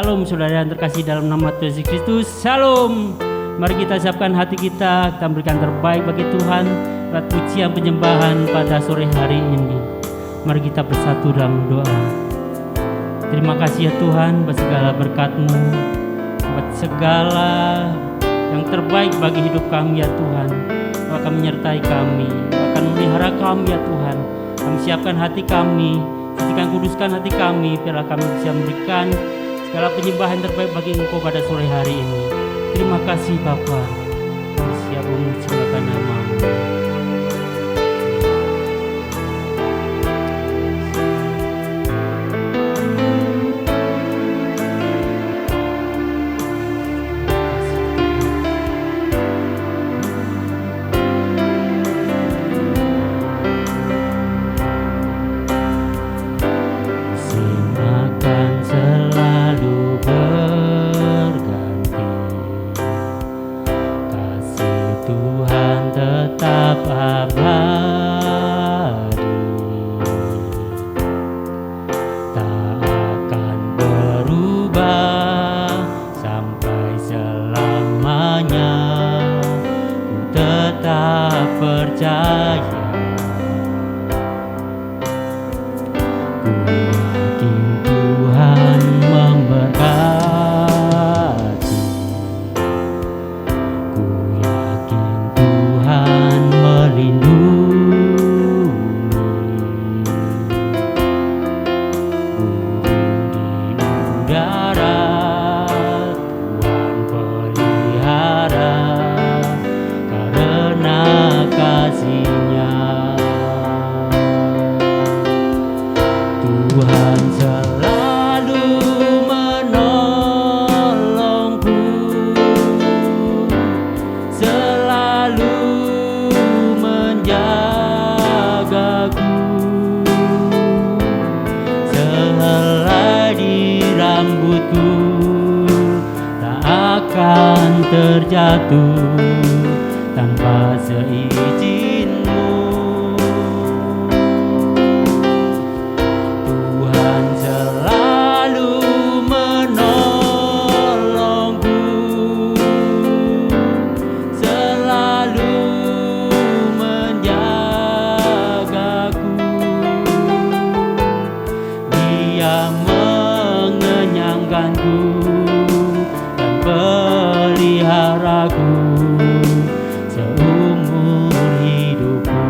Shalom saudara yang terkasih dalam nama Tuhan Yesus Kristus. Shalom. Mari kita siapkan hati kita berikan terbaik bagi Tuhan lewat pujian penyembahan pada sore hari ini. Mari kita bersatu dalam doa. Terima kasih ya Tuhan buat segala berkat-Mu, buat segala yang terbaik bagi hidup kami ya Tuhan. Kau akan menyertai kami, akan memelihara kami ya Tuhan. Kami siapkan hati kami, sucikan kuduskan hati kami, biarlah kami bisa memberikan segala penyembahan terbaik bagi Engkau pada sore hari ini. Terima kasih Bapa. Kami siap memuliakan nama-Mu. Terjatuh tanpa seizin-Mu. Tuhan selalu menolongku, selalu menjagaku. Dia mengenyangkanku dan peliharaku seumur hidupku.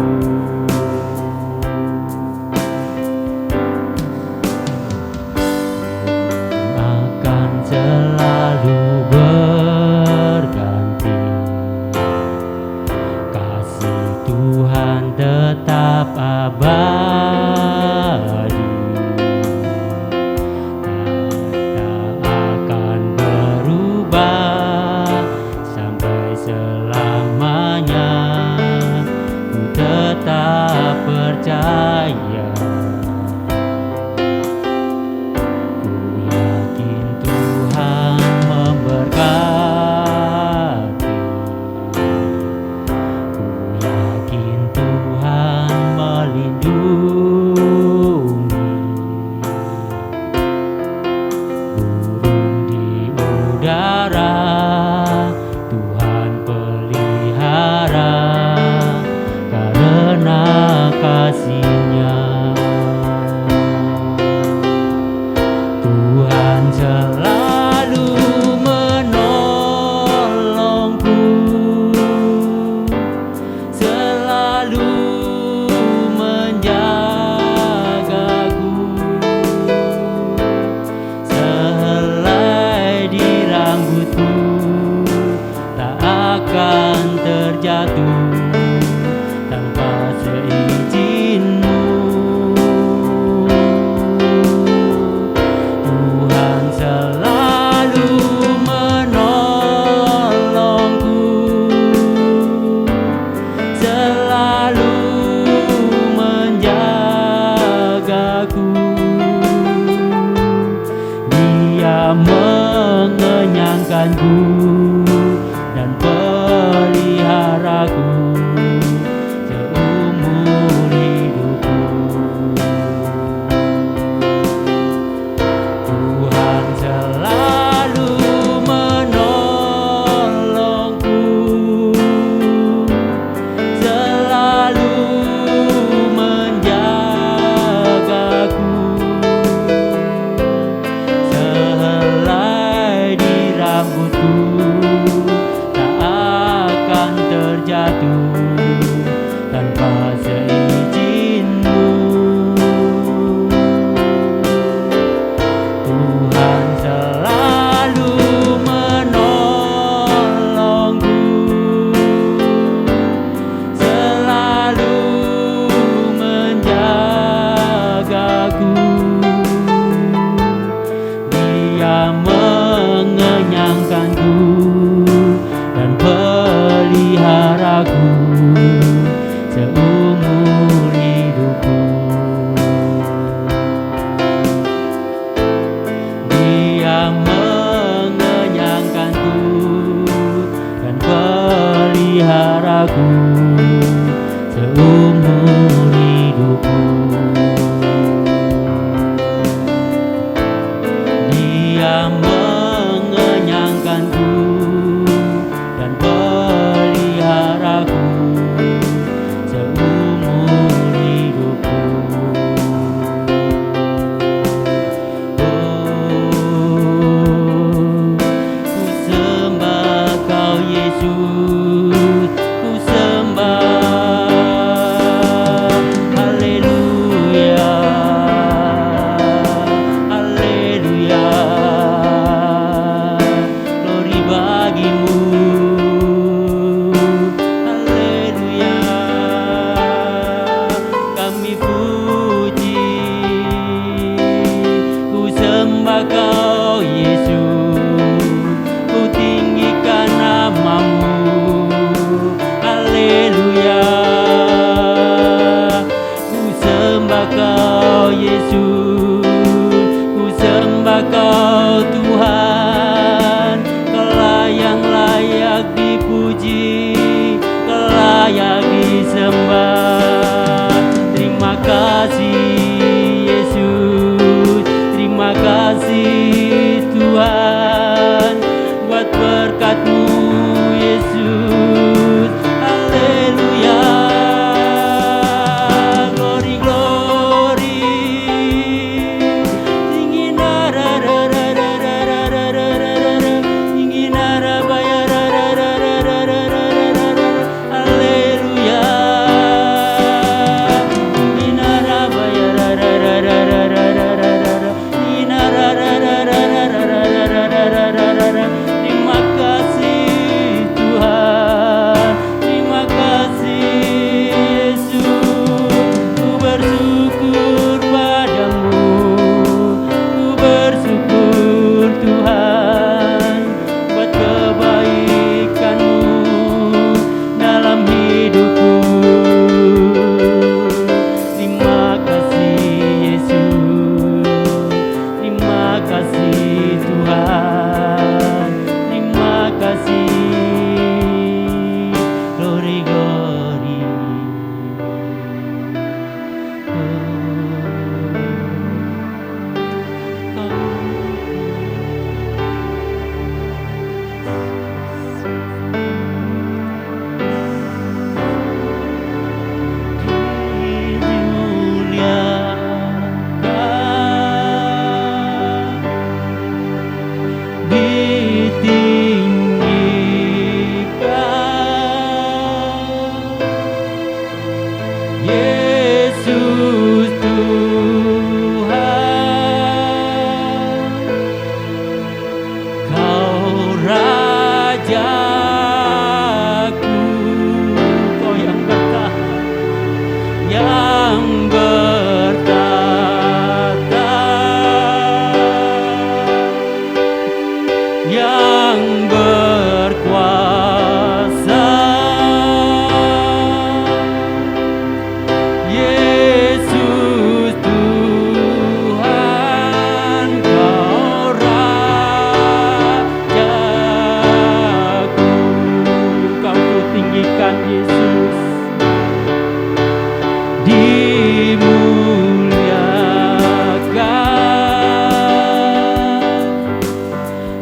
Akan selalu berganti, kasih Tuhan tetap abadi. Percaya, ku yakin Tuhan memberkati, ku yakin Tuhan melindungi. Burung di udara Tuhan pelihara karena kasih-Nya. Tuhan selalu menolongku, selalu menjagaku. Sehelai di rambutku tak akan terjatuh tanpa seizin-Mu. Tuhan selalu menolongku, selalu menjagaku. Dia mengenyangkanku dan peliharaku seumur hidupku. Tuhan selalu hidupku tak akan terjatuh tanpa seizin-Mu. Tuhan selalu menolongku, selalu menjagaku. Dia mengenyangkanku dan peliharaku seumur hidupku. Dia mengenyangkanku dan peliharaku seumur hidupku. Dia mengenyangkanku dan peliharaku seumur hidupku. Ku sembah Kau Yesus, ku sembah. Haleluya, haleluya. Glory bagi-Mu. Haleluya. Kami puji, ku sembah Kau Yesus, ku tinggikan nama-Mu. Haleluya. Ku sembah Kau Yesus, ku sembah Kau Tuhan. Kau yang layak dipuji, Kau layak disembah. Terima kasih Yesus, terima kasih Tuhan buat berkat-Mu Yesus. Haleluya. Glory, glory. Tinggi nara ra ra ra ra ra ra ra ra ra. Tinggi nara baya ra ra ra ra ra ra ra ra ra. Haleluya. Tinggi nara baya ra ra ra ra ra ra ra ra ra. Tinggi nara ra ra ra ra ra ra ra ra ra ra ra. Terima kasih Tuhan, terima kasih Yesus. Ku bersyukur padamu, ku bersyukur Tuhan buat kebaikan-Mu dalam hidupku. Terima kasih Yesus, terima kasih Tuhan, terima kasih. Glory, glory. Yesus Tuhan, Kau Rajaku, Kau yang bertahan, yang bertata, yang berkuasa. Yesus Tuhan, Kau Rajaku. Kau ku tinggikan Yesus, dimuliakan,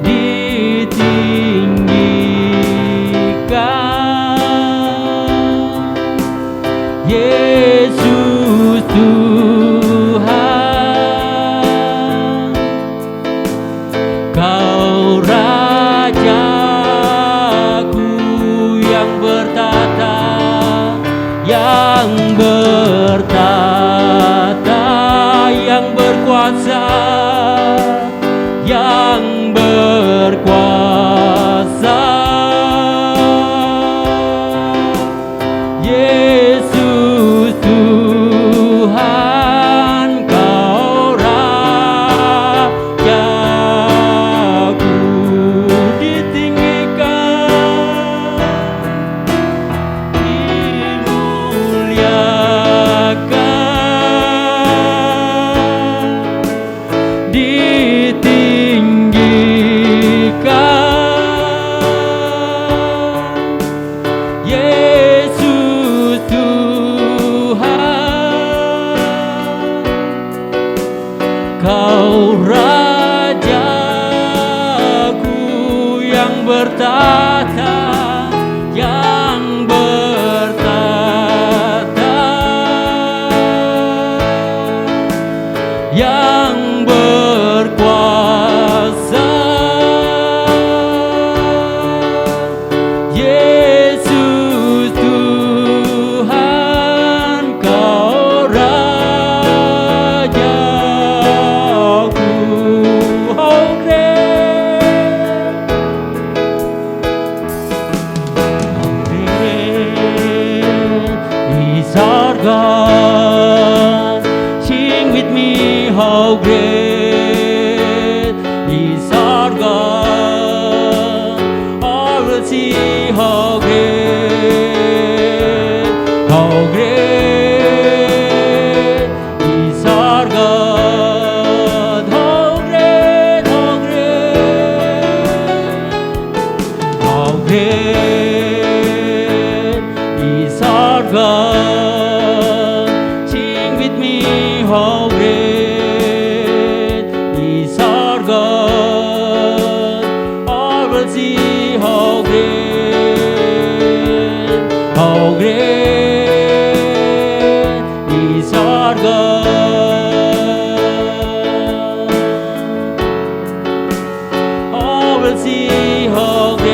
ditinggikan. bertata, yang bertata, yang berkuasa. Yesus Tuhan, Kau Rajaku. Oh great, is our God. Sing with me, how great is our God. All will see how great is our God. How great, how great is our God. Sing with me, how great is our God. All will see how great is our God. All will see how great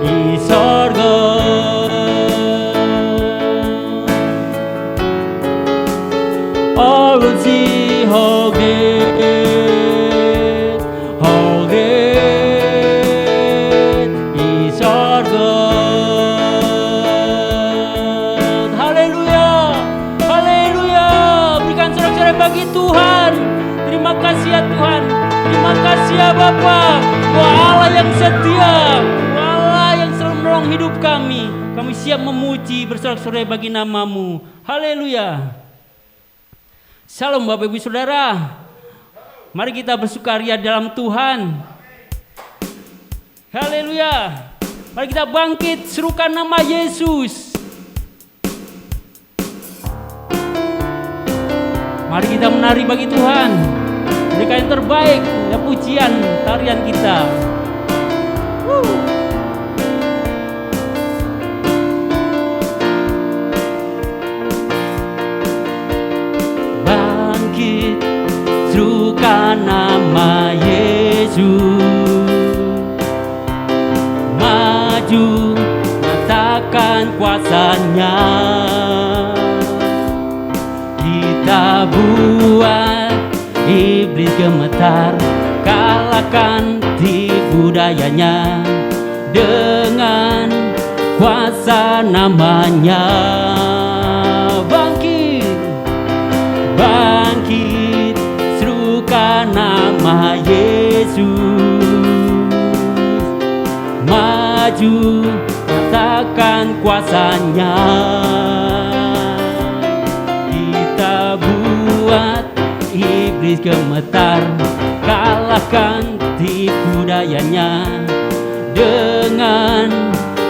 is our God. All will see how great is our God. Haleluya, haleluya. Berikan sorak-sorai bagi Tuhan. Terima kasih ya Tuhan. Terima kasih ya Bapa. Wah Allah yang setia, Allah yang selalu menolong hidup kami. Kami siap memuji bersorak-sorai bagi nama-Mu. Haleluya. Salam Bapak Ibu Saudara. Mari kita bersukaria dalam Tuhan. Haleluya. Mari kita bangkit, serukan nama Yesus. Mari kita menari bagi Tuhan. Berikan yang terbaik, ya pujian, tarian kita. Bangkit, serukan nama Yesus. Maju, nyatakan kuasanya. Kita buat iblis gemetar, kalahkan tipu dayanya dengan kuasa namanya. Bangkit, bangkit, serukan nama Yesus. Maju, nyatakan kuasanya. Kita buat iblis gemetar, kalahkan tipu dayanya dengan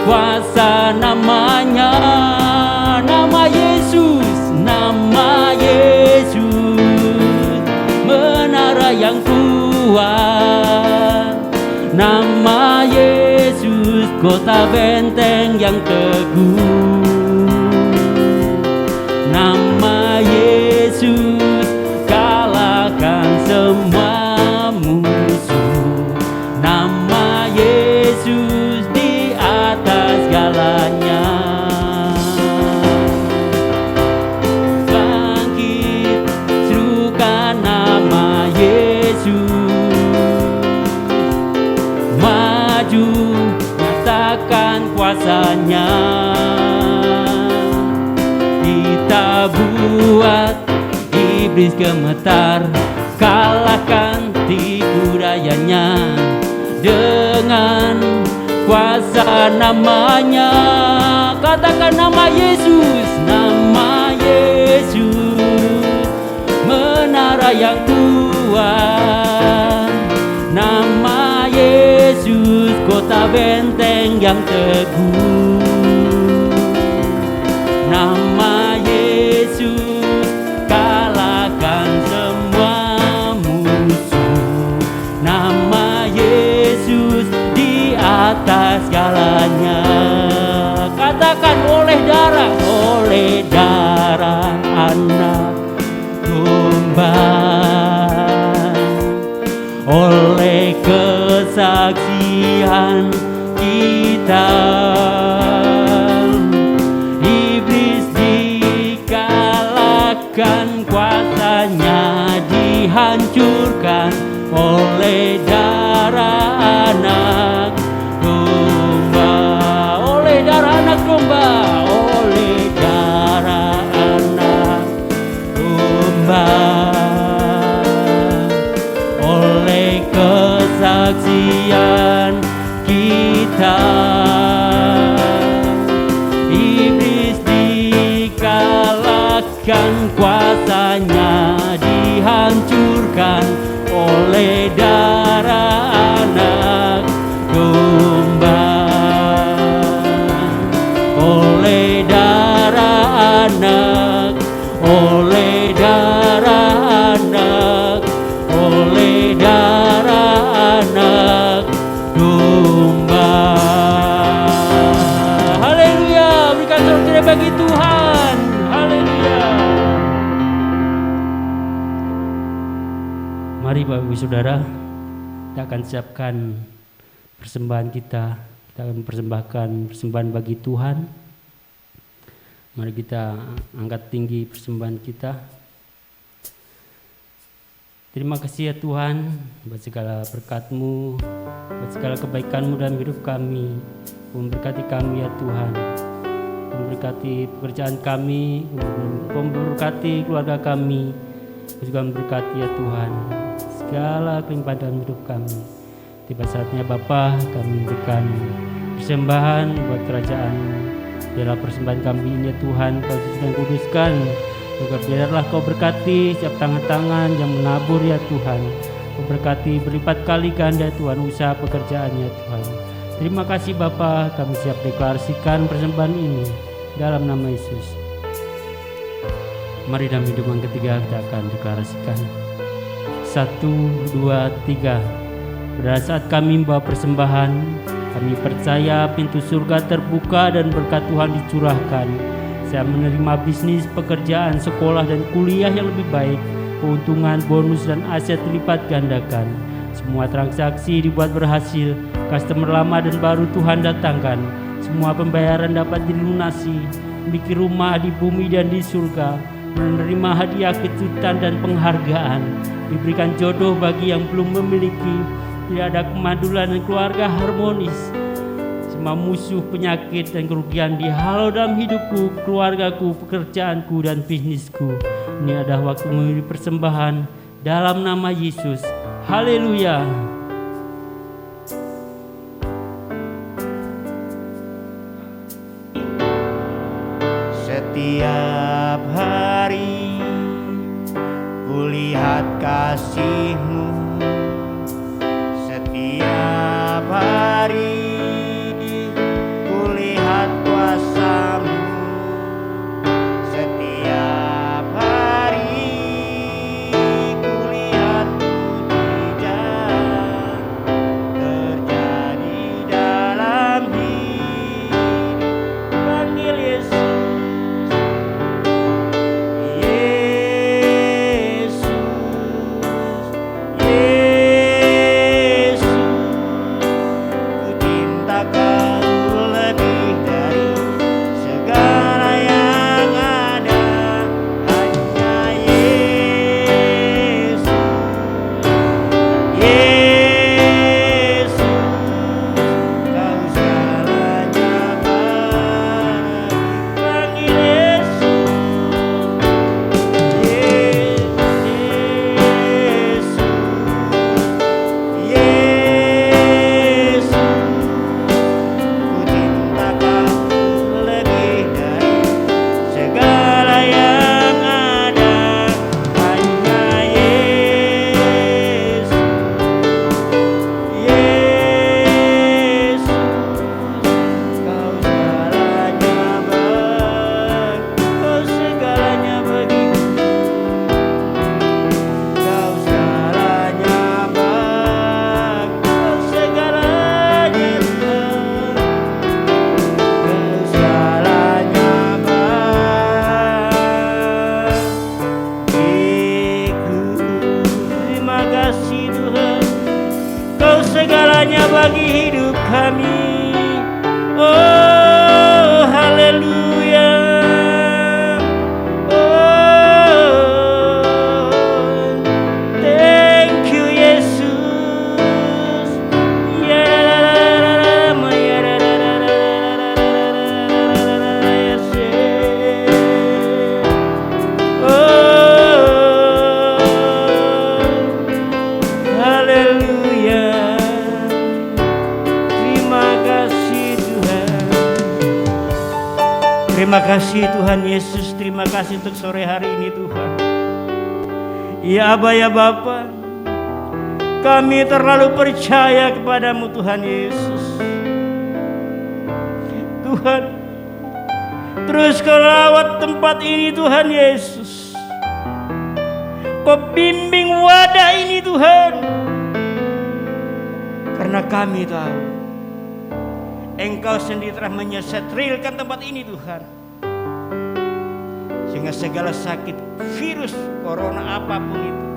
kuasa namanya. Nama Yesus, nama Yesus, menara yang kuat. Nama Yesus, kota benteng yang teguh. Nama Yesus, kalahkan semua musuh. Nama Yesus di atas segalanya. Bangkit, serukan nama Yesus. Maju, nyatakan kuasanya. Kita buat iblis gemetar, kalahkan tipu dayanya dengan kuasa namanya. Katakan nama Yesus, nama Yesus, menara yang kuat. Nama Yesus, kota benteng yang teguh. Nama Yesus, kalahkan semua oleh kesaksian kita. Iblis dikalahkan, kuasanya dihancurkan oleh darah anak domba, oleh darah anak domba, oleh darah anak domba, oleh kesaksian kita. Iblis dikalahkan, kuasanya dihancurkan oleh darah anak domba, oleh darah anak, oleh darah anak, oleh darah anak domba. Haleluya, berikan sorak-sorai bagi Tuhan. Haleluya. Mari Bapak Ibu Saudara, kita akan siapkan persembahan kita. Kita akan mempersembahkan persembahan bagi Tuhan. Mari kita angkat tinggi persembahan kita. Terima kasih ya Tuhan buat segala berkat-Mu, buat segala kebaikan-Mu dalam hidup kami. Memberkati kami ya Tuhan, memberkati pekerjaan kami, memberkati keluarga kami, juga memberkati ya Tuhan segala kelimpahan dalam hidup kami. Tiba saatnya Bapa, kami memberikan persembahan buat kerajaan. Biarlah persembahan kami ini ya Tuhan Kau suci dan kuduskan. Juga biarlah Kau berkati setiap tangan-tangan yang menabur ya Tuhan. Kau berkati berlipat kali ganda Tuhan usaha pekerjaannya Tuhan. Terima kasih Bapa, kami siap deklarasikan persembahan ini dalam nama Yesus. Mari dalam hidup yang ketiga kita akan deklarasikan. 1, 2, 3. Pada saat kami membawa persembahan, kami percaya pintu surga terbuka dan berkat Tuhan dicurahkan. Saya menerima bisnis, pekerjaan, sekolah dan kuliah yang lebih baik. Keuntungan, bonus dan aset dilipat gandakan. Semua transaksi dibuat berhasil. Customer lama dan baru Tuhan datangkan. Semua pembayaran dapat dilunasi. Memiliki rumah di bumi dan di surga. Menerima hadiah kejutan dan penghargaan. Diberikan jodoh bagi yang belum memiliki. Tidak ada kemandulan dan keluarga harmonis. Semua musuh, penyakit dan kerugian dihalau dalam hidupku, keluargaku, pekerjaanku dan bisnisku. Ini adalah waktu memberi persembahan dalam nama Yesus. Haleluya. Setiap hari kulihat kasih-Mu, setiap hari kulihat kuasa-Mu, setiap hari kulihat mujizat terjadi dalam hidup. Panggil Yesus, Yesus, Yesus, ku segalanya bagi hidup kami. Oh haleluya. Oh thank you Yesus. Haleluya. Terima kasih Tuhan. Terima kasih Tuhan Yesus. Terima kasih untuk sore hari ini Tuhan. Ya Aba ya Bapa, kami terlalu percaya kepadamu Tuhan Yesus. Tuhan, terus Kau rawat tempat ini Tuhan Yesus. Kau bimbing wadah ini Tuhan. Karena kami tahu Engkau sendiri telah menyetrilkan tempat ini Tuhan. Sehingga segala sakit virus corona apapun itu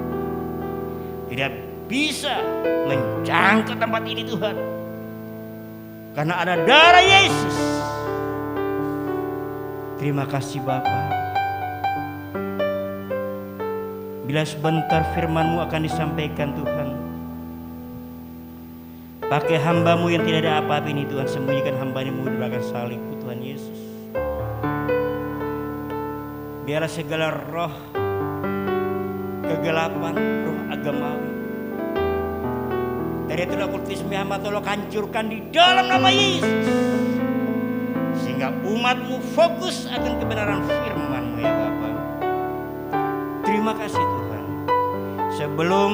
tidak bisa menjangkau tempat ini Tuhan. Karena ada darah Yesus. Terima kasih Bapa. Bila sebentar firman-Mu akan disampaikan Tuhan, pakai hamba-Mu yang tidak ada apa-apa ini Tuhan, sembunyikan hamba-Mu di belakang salib-Mu Tuhan Yesus. Biarlah segala roh kegelapan, roh agamawi dari itulah kultisme hamba tolong hancurkan di dalam nama Yesus. Sehingga umat-Mu fokus akan kebenaran firman-Mu ya Bapa. Terima kasih Tuhan. Sebelum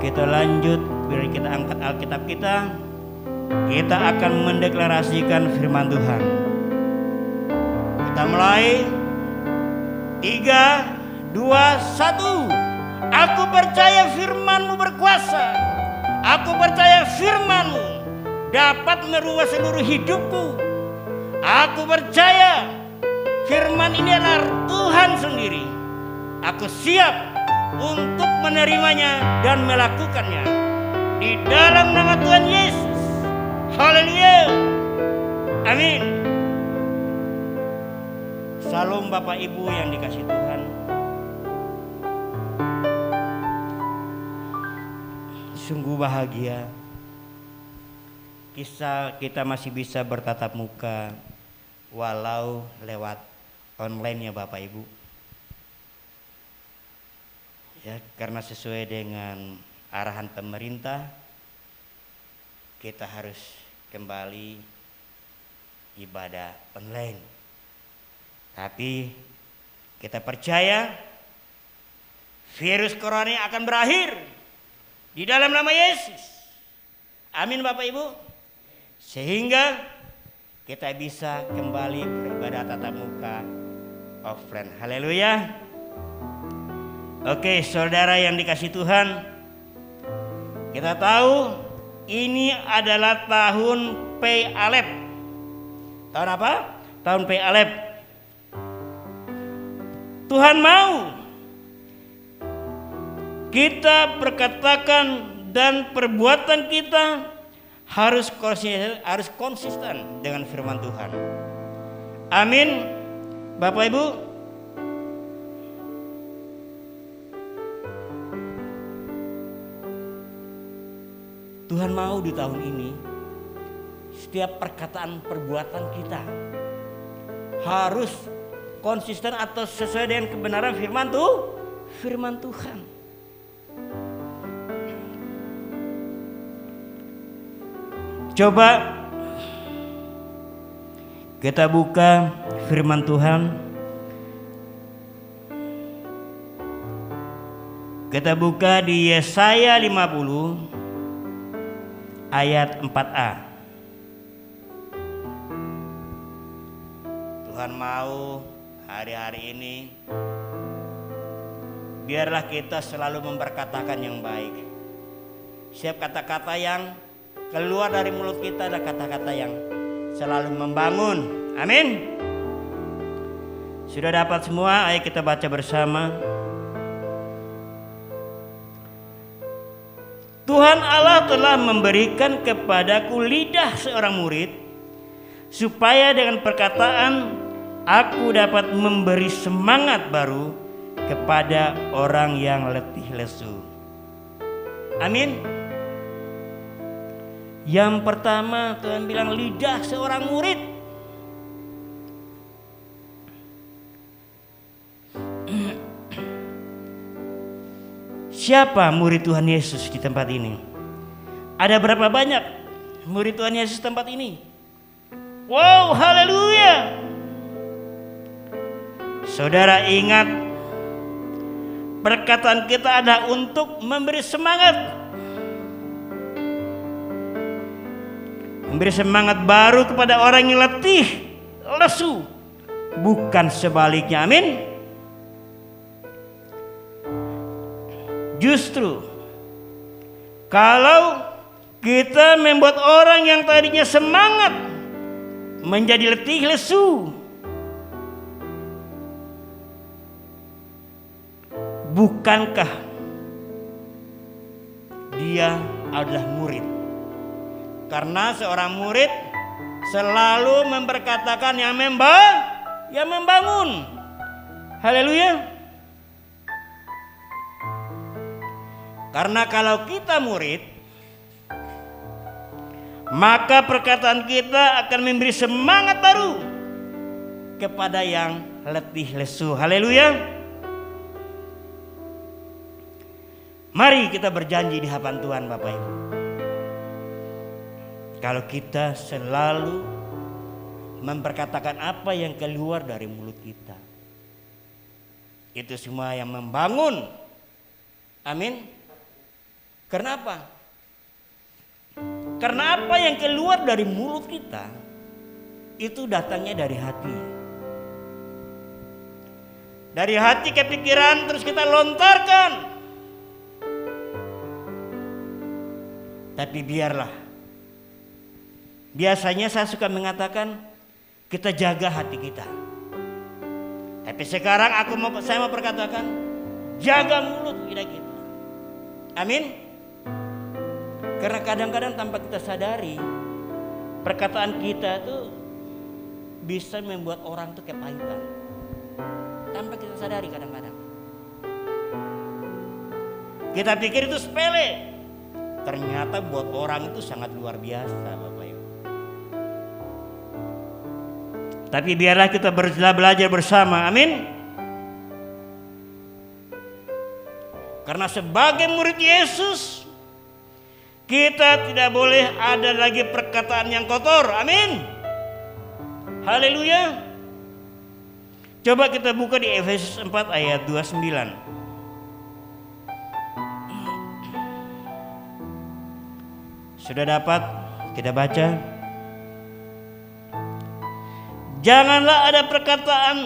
kita lanjut, biar kita angkat Alkitab kita akan mendeklarasikan firman Tuhan. Kita mulai 3, 2, 1. Aku percaya firman-Mu berkuasa. Aku percaya firman-Mu dapat merubah seluruh hidupku. Aku percaya firman ini adalah Tuhan sendiri. Aku siap untuk menerimanya dan melakukannya di dalam nama Tuhan Yesus. Haleluya. Amin. Salam Bapak Ibu yang dikasihi Tuhan. Sungguh bahagia kita masih bisa bertatap muka walau lewat online ya Bapak Ibu. Ya, karena sesuai dengan arahan pemerintah kita harus kembali ibadah online. Tapi kita percaya virus corona akan berakhir di dalam nama Yesus. Amin Bapak Ibu. Sehingga kita bisa kembali beribadah tatap muka offline. Haleluya. Oke, saudara yang dikasihi Tuhan, kita tahu ini adalah tahun Pi Alef. Tahun apa? Tahun Pi Alef. Tuhan mau kita berkatakan dan perbuatan kita harus konsisten dengan firman Tuhan. Amin. Bapak Ibu, Tuhan mau di tahun ini setiap perkataan perbuatan kita harus konsisten atau sesuai dengan kebenaran firman Tuhan. Coba kita buka firman Tuhan. Kita buka di Yesaya 50 ayat 4a. Tuhan mau hari-hari ini biarlah kita selalu memperkatakan yang baik. Setiap kata-kata yang keluar dari mulut kita adalah kata-kata yang selalu membangun. Amin. Sudah dapat semua? Ayo kita baca bersama. Tuhan Allah telah memberikan kepadaku lidah seorang murid, supaya dengan perkataan aku dapat memberi semangat baru kepada orang yang letih lesu. Amin. Yang pertama Tuhan bilang lidah seorang murid. Siapa murid Tuhan Yesus di tempat ini? Ada berapa banyak murid Tuhan Yesus di tempat ini? Wow, haleluya. Saudara ingat, perkataan kita ada untuk memberi semangat. Memberi semangat baru kepada orang yang letih, lesu. Bukan sebaliknya, amin. Justru kalau kita membuat orang yang tadinya semangat menjadi letih lesu, bukankah dia adalah murid? Karena seorang murid selalu memperkatakan yang membangun. Haleluya. Karena kalau kita murid, maka perkataan kita akan memberi semangat baru kepada yang letih lesu. Haleluya. Mari kita berjanji di hadapan Tuhan Bapak Ibu. Kalau kita selalu memperkatakan apa yang keluar dari mulut kita, itu semua yang membangun. Amin. Kenapa? Karena apa yang keluar dari mulut kita itu datangnya dari hati. Dari hati ke pikiran terus kita lontarkan. Tapi biarlah. Biasanya saya suka mengatakan kita jaga hati kita. Tapi sekarang saya mau perkatakan jaga mulut kita. Amin. Karena kadang-kadang tanpa kita sadari, perkataan kita tuh bisa membuat orang tuh kepahitan. Tanpa kita sadari kadang-kadang. Kita pikir itu sepele. Ternyata buat orang itu sangat luar biasa, Bapak Ibu. Tapi biarlah kita belajar bersama, amin. Karena sebagai murid Yesus, kita tidak boleh ada lagi perkataan yang kotor. Amin. Haleluya. Coba kita buka di Efesus 4 ayat 29. Sudah dapat? Kita baca. Janganlah ada perkataan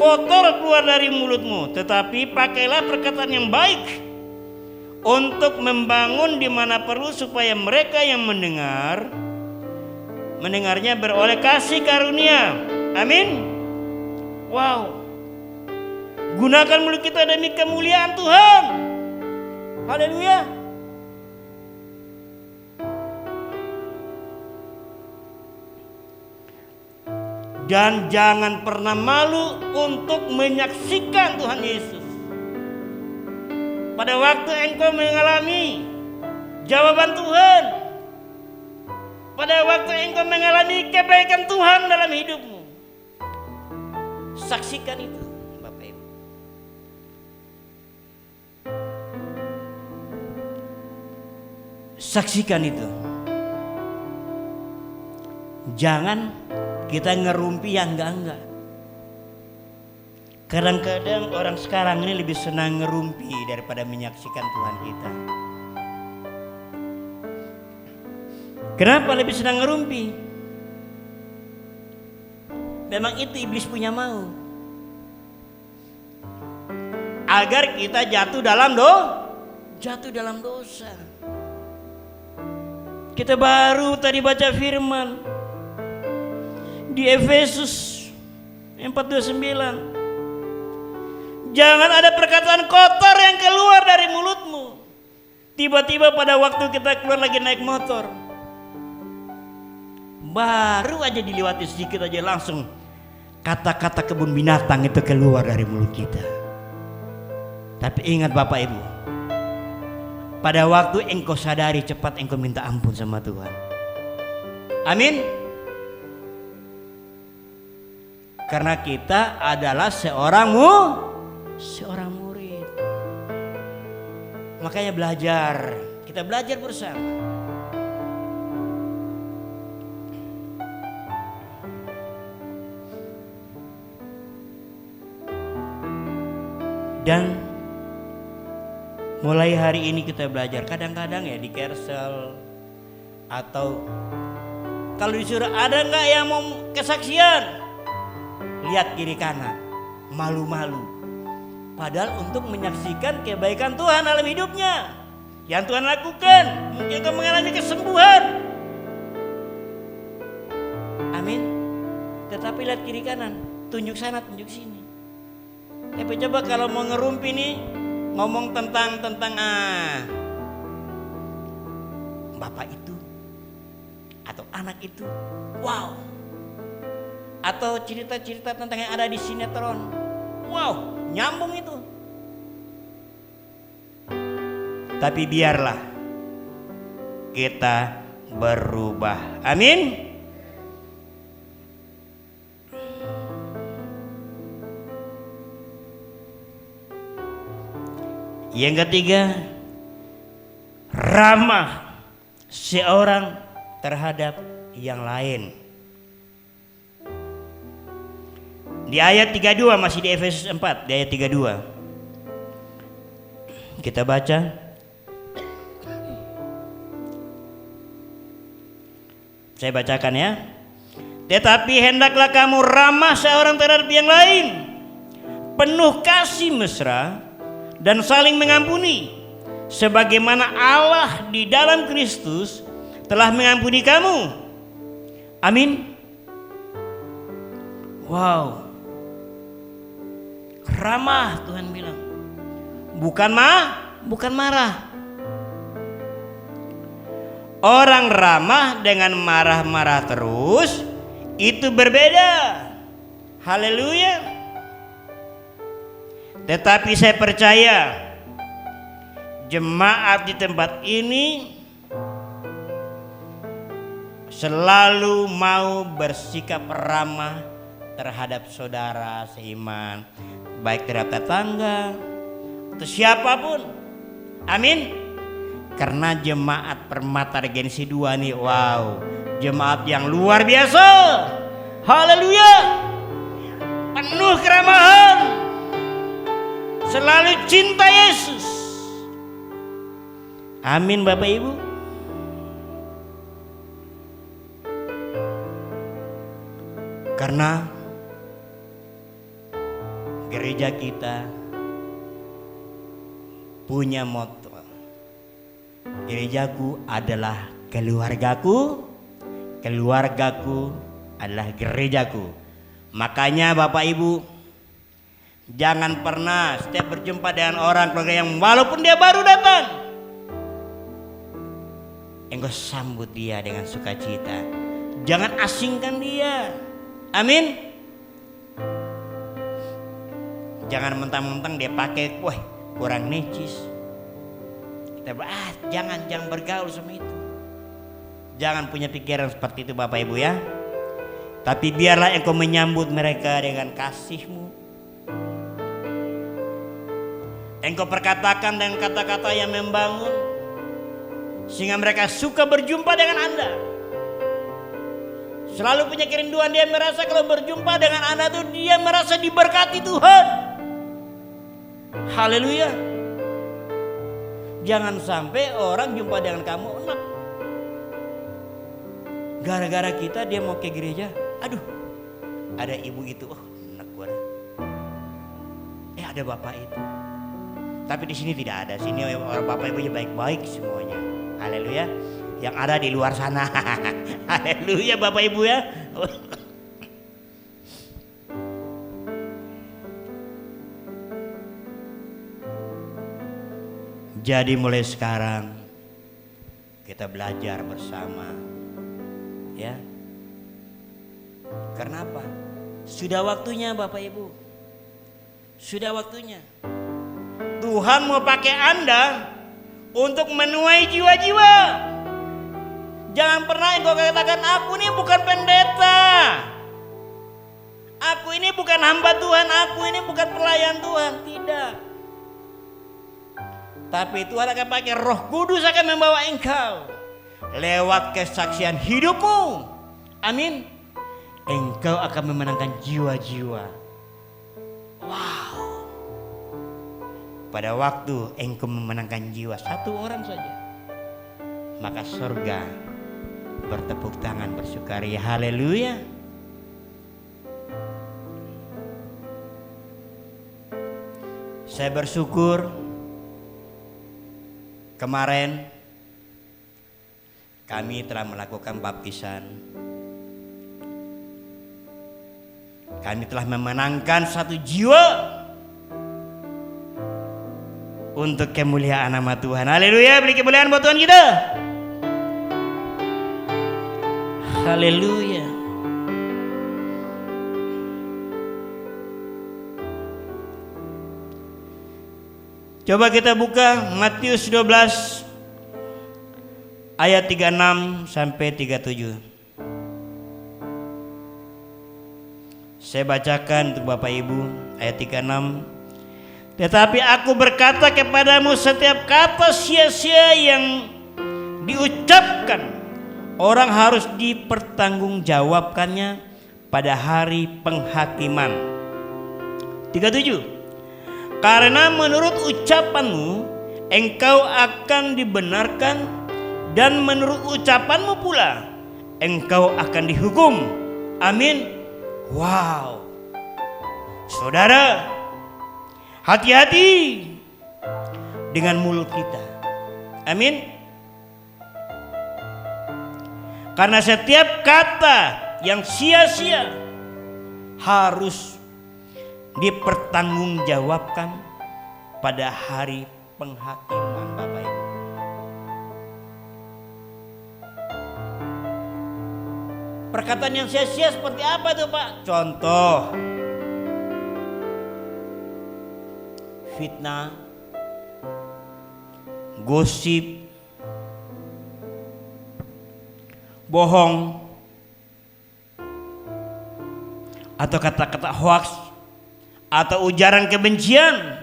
kotor keluar dari mulutmu, tetapi pakailah perkataan yang baik untuk membangun di mana perlu, supaya mereka yang mendengarnya beroleh kasih karunia. Amin. Wow. Gunakan mulut kita demi kemuliaan Tuhan. Haleluya. Dan jangan pernah malu untuk menyaksikan Tuhan Yesus. Pada waktu engkau mengalami jawaban Tuhan, pada waktu engkau mengalami kebaikan Tuhan dalam hidupmu, saksikan itu, Bapak Ibu. Saksikan itu. Jangan kita ngerumpi yang enggak. Kadang-kadang orang sekarang ini lebih senang ngerumpi daripada menyaksikan Tuhan kita. Kenapa lebih senang ngerumpi? Memang itu iblis punya mau. Agar kita jatuh dalam dosa. Kita baru tadi baca firman di Efesus 4:29. Jangan ada perkataan kotor yang keluar dari mulutmu. tiba-tiba pada waktu kita keluar lagi naik motor, baru aja dilewati sedikit aja langsung kata-kata kebun binatang itu keluar dari mulut kita. Tapi ingat Bapak Ibu, pada waktu engkau sadari, cepat engkau minta ampun sama Tuhan. Amin. Karena kita adalah seorang murid. Makanya belajar, kita belajar bersama. Dan mulai hari ini kita belajar. Kadang-kadang ya di Kersel atau kalau disuruh ada nggak yang mau kesaksian, lihat kiri kanan, malu-malu. Padahal untuk menyaksikan kebaikan Tuhan dalam hidupnya, yang Tuhan lakukan, mungkin akan mengalami kesembuhan. Amin. Tetapi lihat kiri kanan, tunjuk sana, tunjuk sini. Tapi coba kalau mau ngerumpi nih, ngomong tentang bapak itu atau anak itu, wow. Atau cerita-cerita tentang yang ada di sinetron, wow, nyambung itu. Tapi biarlah kita berubah. Amin. Yang ketiga, ramah seorang terhadap yang lain. Di ayat 32, masih di Efesus 4, di ayat 32. Kita baca. Saya bacakan ya. Tetapi hendaklah kamu ramah seorang terhadap yang lain, penuh kasih mesra dan saling mengampuni, sebagaimana Allah di dalam Kristus telah mengampuni kamu. Amin. Wow. Ramah, Tuhan bilang. Bukan marah. Orang ramah dengan marah-marah terus itu berbeda. Haleluya. Tetapi saya percaya jemaat di tempat ini selalu mau bersikap ramah terhadap saudara seiman, baik terhadap tetangga atau siapapun. Amin. Karena jemaat Permata Regensi 2 nih, wow, jemaat yang luar biasa. Haleluya. Penuh keramahan, selalu cinta Yesus. Amin Bapak Ibu. Karena gereja kita punya motto, gerejaku adalah keluargaku, keluargaku adalah gerejaku. Makanya Bapak Ibu, jangan pernah setiap berjumpa dengan orang keluarga yang walaupun dia baru datang, engkau sambut dia dengan sukacita. Jangan asingkan dia. Amin. Jangan mentang-mentang dia pakai, wah kurang necis. Kita jangan bergaul sama itu. Jangan punya pikiran seperti itu Bapak Ibu ya. Tapi biarlah engkau menyambut mereka dengan kasih-Mu. Engkau perkatakan dengan kata-kata yang membangun, sehingga mereka suka berjumpa dengan Anda. Selalu punya kerinduan, dia merasa kalau berjumpa dengan Anda tuh dia merasa diberkati Tuhan. Haleluya. Jangan sampai orang jumpa dengan kamu enak. Gara-gara kita dia mau ke gereja, aduh ada ibu itu, oh enak gue. Ada bapak itu. Tapi di sini tidak ada. Sini orang bapak ibunya baik-baik semuanya. Haleluya. Yang ada di luar sana. Haleluya Bapak Ibu ya. Jadi mulai sekarang kita belajar bersama. Ya. Karena apa? Sudah waktunya Bapak Ibu. Sudah waktunya. Tuhan mau pakai Anda untuk menuai jiwa-jiwa. Jangan pernah engkau katakan, aku ini bukan pendeta, aku ini bukan hamba Tuhan, aku ini bukan pelayan Tuhan. Tidak. Tapi Tuhan akan pakai Roh Kudus akan membawa engkau lewat kesaksian hidupmu. Amin. Engkau akan memenangkan jiwa-jiwa. Wow. Pada waktu engkau memenangkan jiwa satu orang saja, maka surga bertepuk tangan bersukaria. Haleluya. Saya bersyukur kemarin kami telah melakukan baptisan. Kami telah memenangkan satu jiwa untuk kemuliaan nama Tuhan. Haleluya. Beri kemuliaan buat Tuhan kita. Haleluya. Coba kita buka Matius 12 ayat 36 sampai 37. Saya bacakan untuk Bapak Ibu ayat 36. Tetapi aku berkata kepadamu, setiap kata sia-sia yang diucapkan orang harus dipertanggungjawabkannya pada hari penghakiman. 37. Karena menurut ucapanmu engkau akan dibenarkan, dan menurut ucapanmu pula engkau akan dihukum. Amin. Wow. Saudara, hati-hati dengan mulut kita. Amin. Karena setiap kata yang sia-sia harus dipertanggungjawabkan pada hari penghakiman, Bapak Ibu. Perkataan yang sia-sia seperti apa tuh, Pak? Contoh, fitnah, gosip, bohong, atau kata-kata hoaks, atau ujaran kebencian.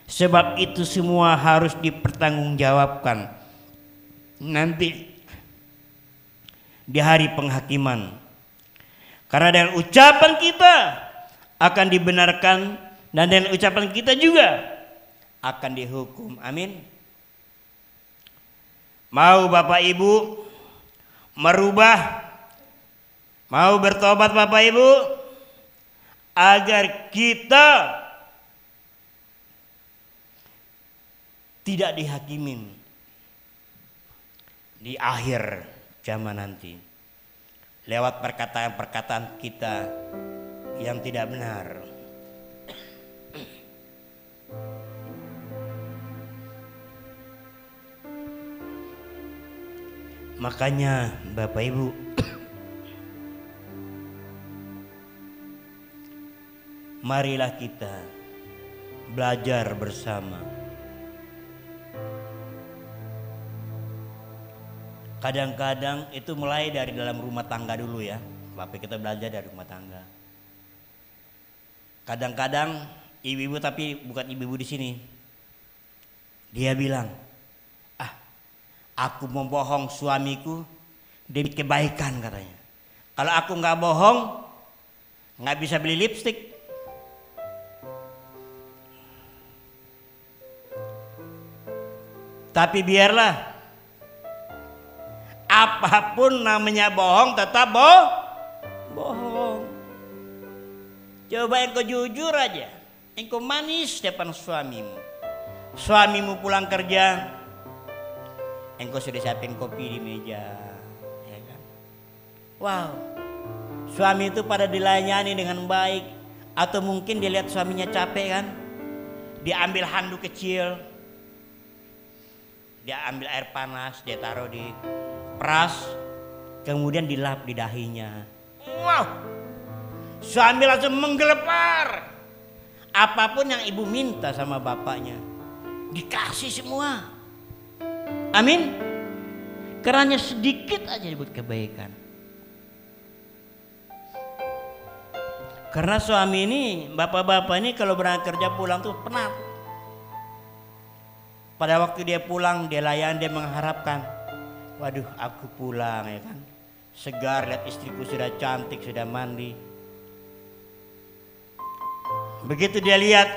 Sebab itu semua harus dipertanggungjawabkan nanti di hari penghakiman. Karena dengan ucapan kita akan dibenarkan, dan dengan ucapan kita juga akan dihukum. Amin. Mau Bapak Ibu merubah, mau bertobat Bapak Ibu, agar kita tidak dihakimin di akhir zaman nanti lewat perkataan-perkataan kita yang tidak benar. Makanya Bapak Ibu, marilah kita belajar bersama. Kadang-kadang itu mulai dari dalam rumah tangga dulu ya. Bapak, kita belajar dari rumah tangga. Kadang-kadang ibu-ibu, tapi bukan ibu-ibu di sini, dia bilang, aku membohong suamiku demi kebaikan katanya. Kalau aku nggak bohong, nggak bisa beli lipstik. Tapi biarlah, apapun namanya bohong tetap bohong. Coba engkau jujur aja, engkau manis depan suamimu. Suamimu pulang kerja, engkau sudah siapin kopi di meja, ya kan? Wow, suami itu pada dilayani dengan baik. Atau mungkin dia lihat suaminya capek kan, diambil handuk kecil, Dia ambil air panas, dia taruh di peras, kemudian dilap di dahinya. Wow, suami langsung menggelepar. Apapun yang ibu minta sama bapaknya dikasih semua. Amin. Karena sedikit aja dibuat kebaikan. Karena suami ini, bapak-bapak ini kalau berangkat kerja pulang tuh penat. Pada waktu dia pulang, dia layan, dia mengharapkan, waduh aku pulang ya kan. Segar, lihat istriku sudah cantik, sudah mandi. Begitu dia lihat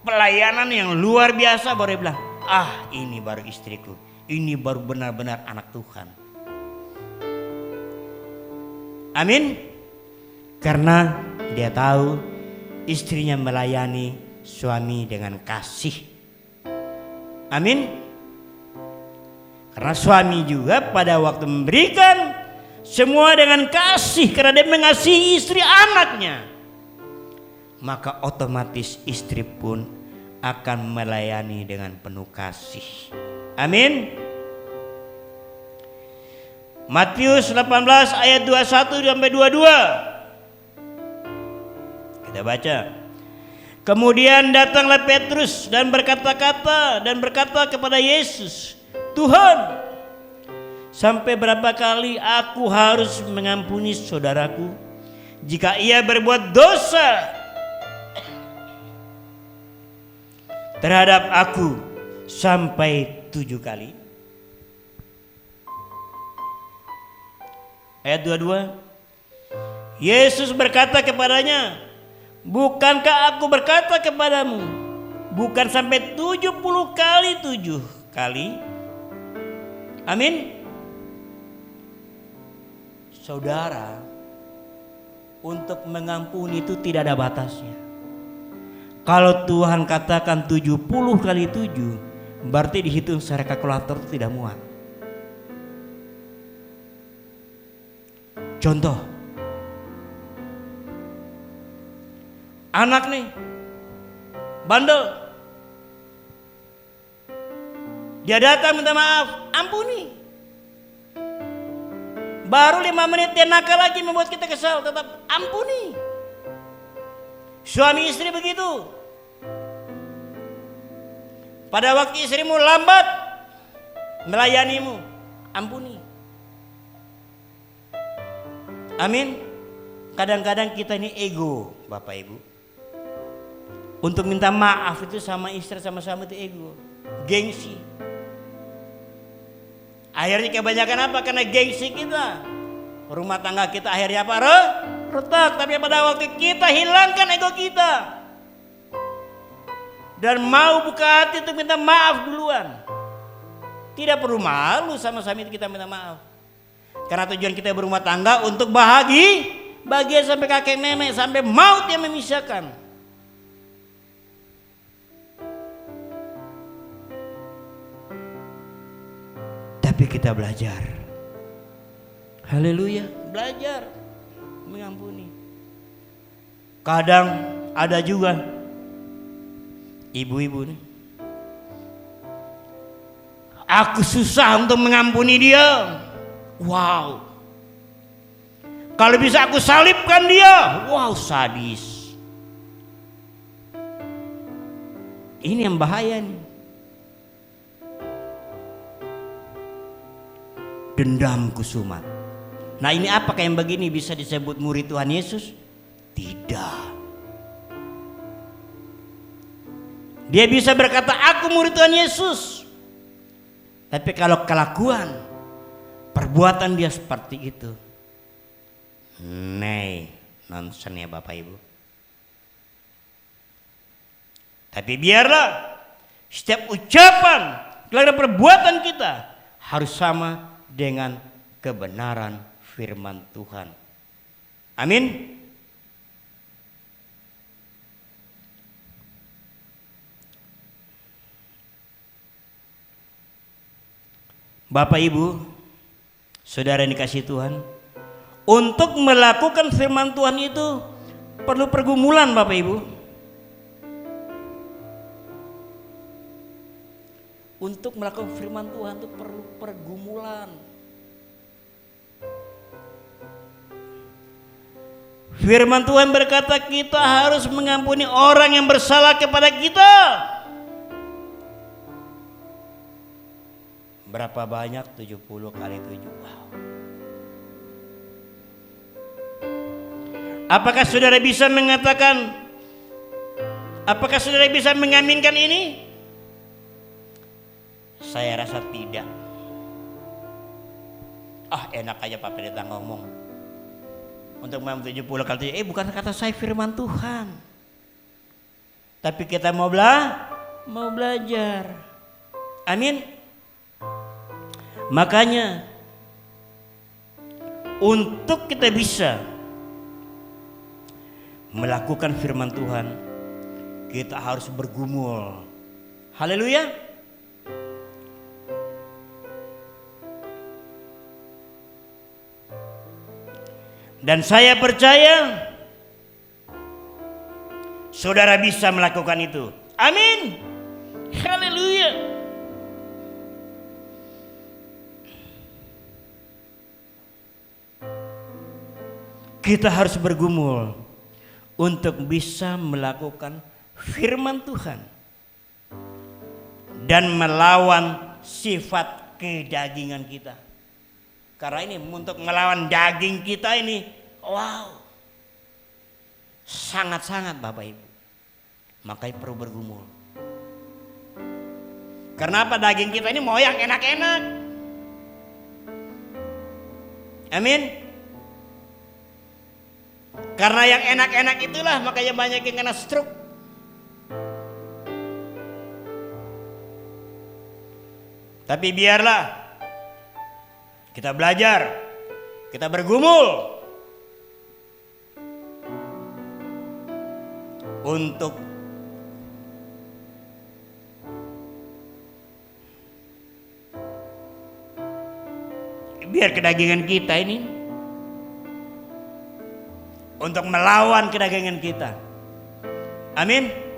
pelayanan yang luar biasa, baru dia bilang, ah ini baru istriku, ini baru benar-benar anak Tuhan. Amin. Karena dia tahu istrinya melayani suami dengan kasih. Amin. Karena suami juga pada waktu memberikan semua dengan kasih, karena dia mengasihi istri anaknya, maka otomatis istri pun akan melayani dengan penuh kasih. Amin. Matius 18 ayat 21 sampai 22. Kita baca. Kemudian datanglah Petrus dan berkata kepada Yesus, Tuhan, sampai berapa kali aku harus mengampuni saudaraku jika ia berbuat dosa terhadap aku sampai 7 kali? Ayat 22. Yesus berkata kepadanya, bukankah aku berkata kepadamu, bukan sampai 70 kali 7 kali? Amin. Saudara, untuk mengampuni itu tidak ada batasnya. Kalau Tuhan katakan 70 kali 7, berarti dihitung secara kalkulator itu tidak muat. Contoh, anak nih bandel, dia datang minta maaf, ampuni. Baru 5 menit dia nakal lagi, membuat kita kesal, tetap ampuni. Suami istri begitu. Pada waktu istrimu lambat melayanimu, ampuni. Amin. Kadang-kadang kita ini ego, Bapak Ibu. Untuk minta maaf itu sama istri sama-sama itu ego, gengsi. Akhirnya kebanyakan apa? Karena gengsi kita. Rumah tangga kita akhirnya apa? Retak. Tapi pada waktu kita hilangkan ego kita dan mau buka hati untuk minta maaf duluan, tidak perlu malu sama suami kita minta maaf. Karena tujuan kita berumah tangga untuk bahagia sampai kakek nenek, sampai maut yang memisahkan. Tapi kita belajar. Haleluya, belajar mengampuni. Kadang ada juga ibu-ibu nih, aku susah untuk mengampuni dia. Wow, kalau bisa aku salibkan dia. Wow, sadis. Ini yang bahaya nih. Dendam kusumat. Nah, ini apakah yang begini bisa disebut murid Tuhan Yesus? Tidak. Dia bisa berkata aku murid Tuhan Yesus, tapi kalau kelakuan, perbuatan dia seperti itu, nonsen ya Bapak Ibu. Tapi biarlah setiap ucapan, dan perbuatan kita harus sama dengan kebenaran firman Tuhan. Amin. Bapak Ibu, saudara yang dikasihi Tuhan, untuk melakukan firman Tuhan itu perlu pergumulan Bapak Ibu. Untuk melakukan firman Tuhan itu perlu pergumulan. Firman Tuhan berkata kita harus mengampuni orang yang bersalah kepada kita. Berapa banyak? 70 kali 7. Wow. Apakah saudara bisa mengatakan, apakah saudara bisa mengaminkan ini? Saya rasa tidak. Enak aja Pak Pendeta ngomong. Untuk 70 kali 7, bukan kata saya firman Tuhan. Tapi kita mau belajar. Amin. Makanya untuk kita bisa melakukan firman Tuhan, kita harus bergumul. Haleluya. Dan saya percaya saudara bisa melakukan itu. Amin. Haleluya. Kita harus bergumul untuk bisa melakukan firman Tuhan dan melawan sifat kedagingan kita. Karena ini untuk melawan daging kita ini, wow, sangat-sangat Bapak Ibu. Makanya perlu bergumul. Karena apa? Daging kita ini mau yang enak-enak. Amin. Karena yang enak-enak itulah makanya banyak yang kena stroke. Tapi biarlah kita belajar, kita bergumul untuk biar kedagingan kita ini, untuk melawan kedagingan kita. Amin.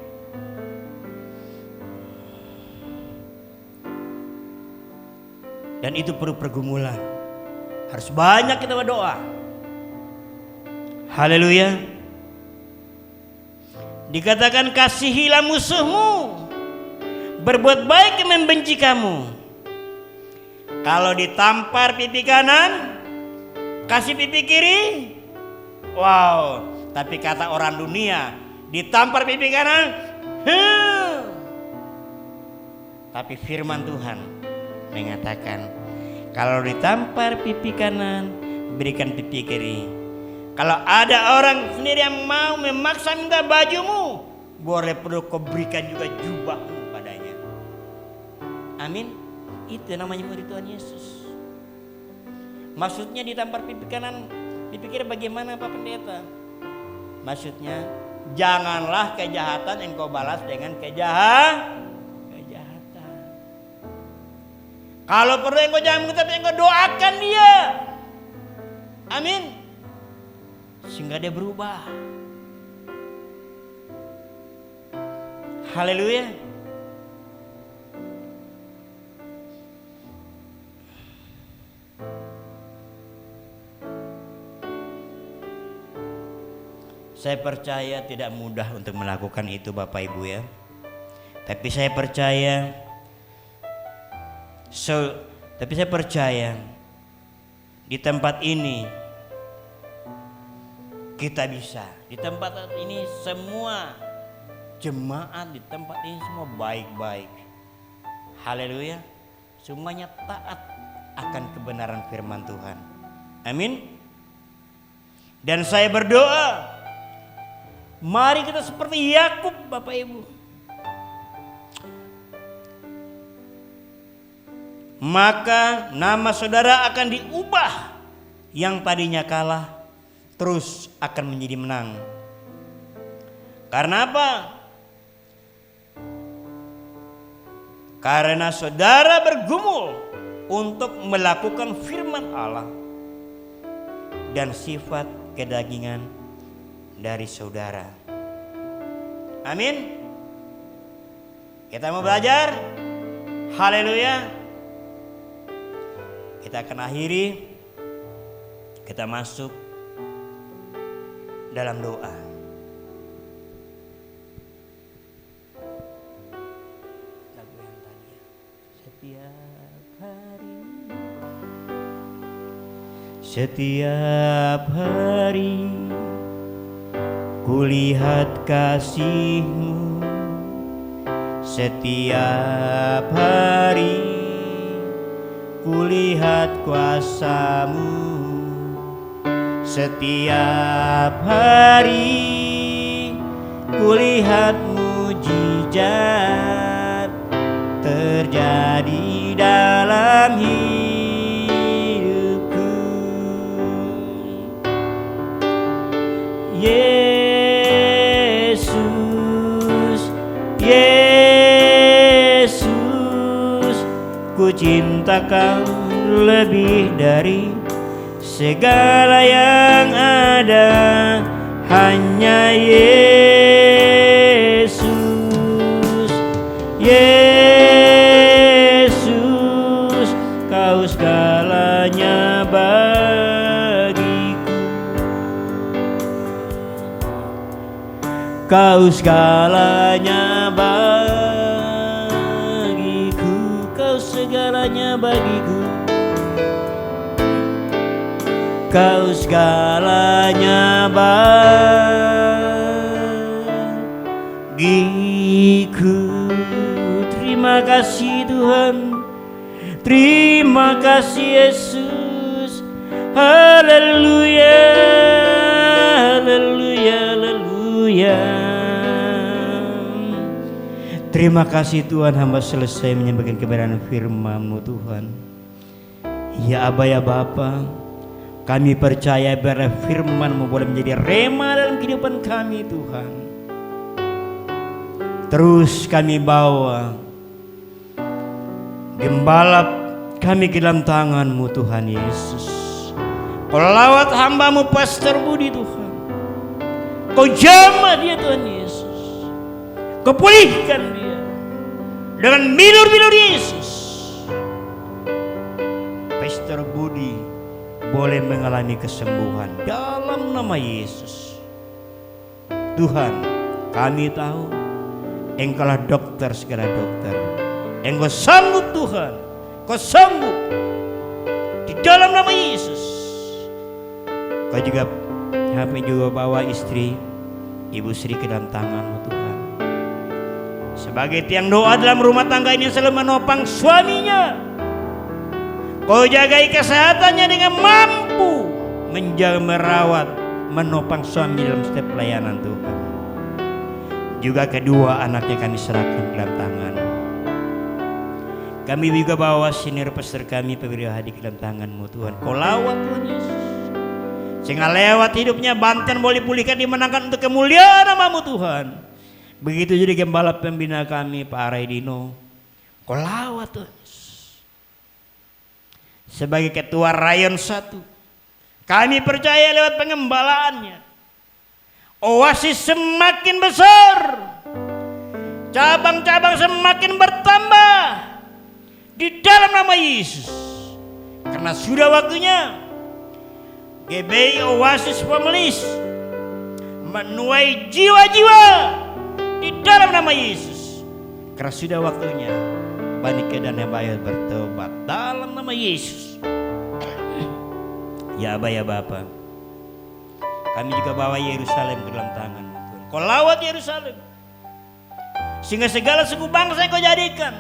Dan itu perlu pergumulan. Harus banyak kita berdoa. Haleluya. Dikatakan kasihilah musuhmu, berbuat baik yang membenci kamu. Kalau ditampar pipi kanan, kasih pipi kiri. Wow, tapi kata orang dunia, ditampar pipi kanan, tapi firman Tuhan mengatakan, kalau ditampar pipi kanan, berikan pipi kiri. Kalau ada orang sendiri yang mau memaksa minta bajumu, boleh perlu kau berikan juga jubahmu padanya. Amin. Itu namanya murid Tuhan Yesus. Maksudnya ditampar pipi kanan, pipi kiri bagaimana Pak Pendeta? Maksudnya janganlah kejahatan engkau balas dengan kejahatan. Kalau perlu engkau jangan tapi engkau doakan dia. Amin. Sehingga dia berubah. Haleluya. Saya percaya tidak mudah untuk melakukan itu Bapak Ibu ya. Tapi saya percaya di tempat ini kita bisa. Di tempat ini semua jemaat di tempat ini semua baik-baik. Haleluya. Semuanya taat akan kebenaran firman Tuhan. Amin. Dan saya berdoa, mari kita seperti Yakub Bapak Ibu. Maka nama saudara akan diubah, yang tadinya kalah terus akan menjadi menang. Karena apa? Karena saudara bergumul untuk melakukan firman Allah dan sifat kedagingan dari saudara. Amin. Kita mau belajar? Haleluya. Kita akan akhiri, kita masuk dalam doa. Lagu yang tadi ya. Setiap hari kulihat kasih-Mu, setiap hari kulihat kuasa-Mu, setiap hari kulihat mujizat terjadi dalam hidupku. Yesus, Yesus, ku cinta Kau lebih dari segala yang ada. Hanya Yesus, Yesus, Kau segalanya bagiku. Kau segalanya bagiku, Kau segalanya bagiku. Kau segalanya bagiku. Terima kasih Tuhan, terima kasih Yesus. Haleluya, haleluya, haleluya. Terima kasih Tuhan, hamba selesai menyampaikan kebenaran firman-Mu Tuhan. Ya Aba ya Bapa, kami percaya bahwa firman-Mu boleh menjadi rema dalam kehidupan kami Tuhan. Terus kami bawa gembala kami ke dalam tangan-Mu Tuhan Yesus. Kau lawat hamba-Mu Pastor Budi Tuhan. Kau jamah dia Tuhan Yesus. Kau pulihkan dia dengan bilur-bilur Yesus. Pastor Budi boleh mengalami kesembuhan dalam nama Yesus. Tuhan, kami tahu Engkaulah dokter segala dokter. Engkau sanggup Tuhan, Kau sanggup. Di dalam nama Yesus. Kau juga bawa istri Ibu Sri ke dalam tangan-Mu Tuhan. Sebagai tiang doa dalam rumah tangga ini selalu menopang suaminya. Kau jagai kesehatannya dengan mampu menjaga, merawat, menopang suami dalam setiap pelayanan Tuhan. Juga kedua anaknya kami serahkan dalam tangan. Kami juga bawa senior pastor kami Pak Hadi ke dalam tangan-Mu Tuhan. Kau lawat Tuhan Yesus, sehingga lewat hidupnya Banten boleh pulihkan, dimenangkan untuk kemuliaan nama-Mu Tuhan. Begitu juga gembala pembina kami Pak Araidino. Kau lawat Tuhan. Sebagai ketua Rayon 1, kami percaya lewat pengembalaannya Oasis semakin besar, cabang-cabang semakin bertambah di dalam nama Yesus. Karena sudah waktunya GBI Oasis Families menuai jiwa-jiwa di dalam nama Yesus. Karena sudah waktunya Banike dan Nebaya bertobat dalam nama Yesus. Ya Aba ya Bapa, kami juga bawa Yerusalem ke dalam tangan-Mu Tuhan. Kau lawat Yerusalem, sehingga segala suku bangsa yang Kau jadikan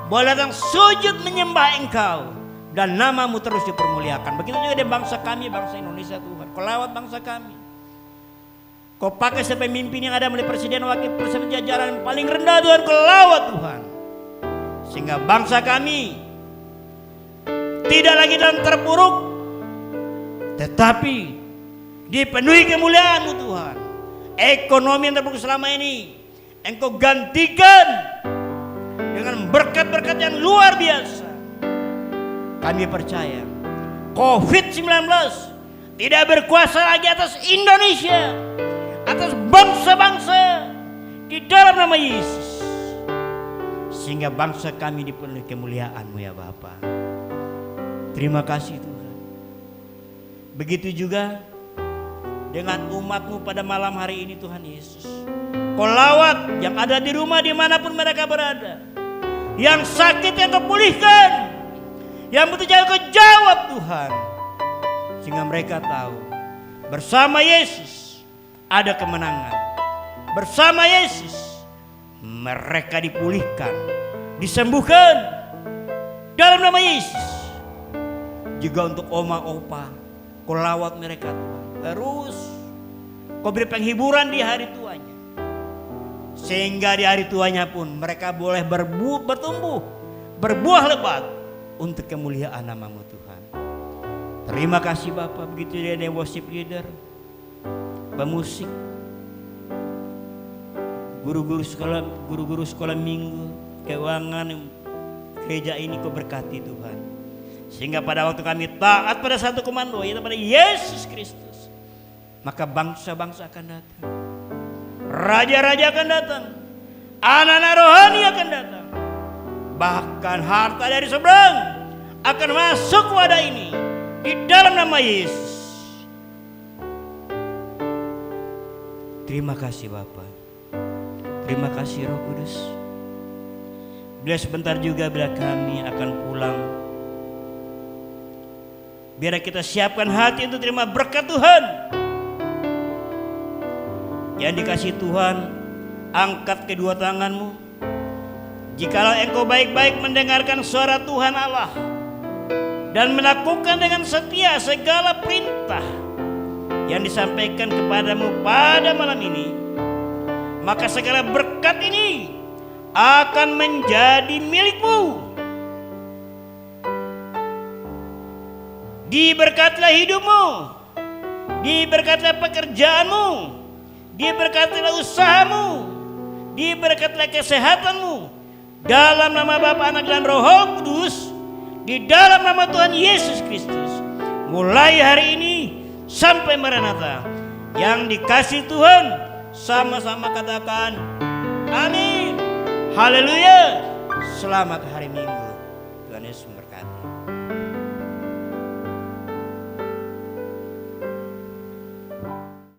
boleh datang sujud menyembah Engkau dan nama-Mu terus dipermuliakan. Begitu juga dengan bangsa kami, bangsa Indonesia Tuhan. Kau lawat bangsa kami. Kau pakai sebagai pemimpin yang ada mulai presiden, wakil presiden, jajaran paling rendah Tuhan. Kau lawat Tuhan, sehingga bangsa kami tidak lagi dalam terpuruk, tetapi dipenuhi kemuliaan-Mu Tuhan. Ekonomi yang terpuruk selama ini Engkau gantikan dengan berkat-berkat yang luar biasa. Kami percaya COVID-19 tidak berkuasa lagi atas Indonesia, atas bangsa-bangsa di dalam nama Yesus. sehingga bangsa kami dipenuhi kemuliaan-Mu ya Bapa. Terima kasih Tuhan. Begitu juga dengan umat-Mu pada malam hari ini Tuhan Yesus. Kau lawat yang ada di rumah dimanapun mereka berada. Yang sakit yang Kau pulihkan. Yang butuh jawab Kau jawab Tuhan. Sehingga mereka tahu bersama Yesus ada kemenangan. Bersama Yesus mereka dipulihkan, disembuhkan dalam nama Yesus. Juga untuk oma opa, Kau lawat mereka Tuhan. Terus Kau beri penghiburan di hari tuanya, sehingga di hari tuanya pun mereka boleh bertumbuh, berbuah lebat untuk kemuliaan nama-Mu Tuhan. Terima kasih Bapak. Begitu dia worship leader, pemusik, guru-guru sekolah minggu, keuangan gereja ini Kau berkati Tuhan. Sehingga pada waktu kami taat pada satu komando, yaitu pada Yesus Kristus, maka bangsa-bangsa akan datang, raja-raja akan datang, anak-anak rohani akan datang, bahkan harta dari seberang akan masuk ke wadah ini di dalam nama Yesus. Terima kasih Bapa. Terima kasih Roh Kudus. Bila sebentar juga bila kami akan pulang, biar kita siapkan hati untuk terima berkat Tuhan. Yang dikasih Tuhan, angkat kedua tanganmu. Jikalau engkau baik-baik mendengarkan suara Tuhan Allah dan melakukan dengan setia segala perintah yang disampaikan kepadamu pada malam ini, maka segala berkat ini akan menjadi milikmu. Diberkatilah hidupmu, diberkatilah pekerjaanmu, diberkatilah usahamu, diberkatilah kesehatanmu, dalam nama Bapa, Anak dan Roh Kudus, di dalam nama Tuhan Yesus Kristus. Mulai hari ini sampai Maranatha, yang dikasih Tuhan sama-sama katakan amin. Haleluya. Selamat hari Minggu. Tuhan Yesus memberkati.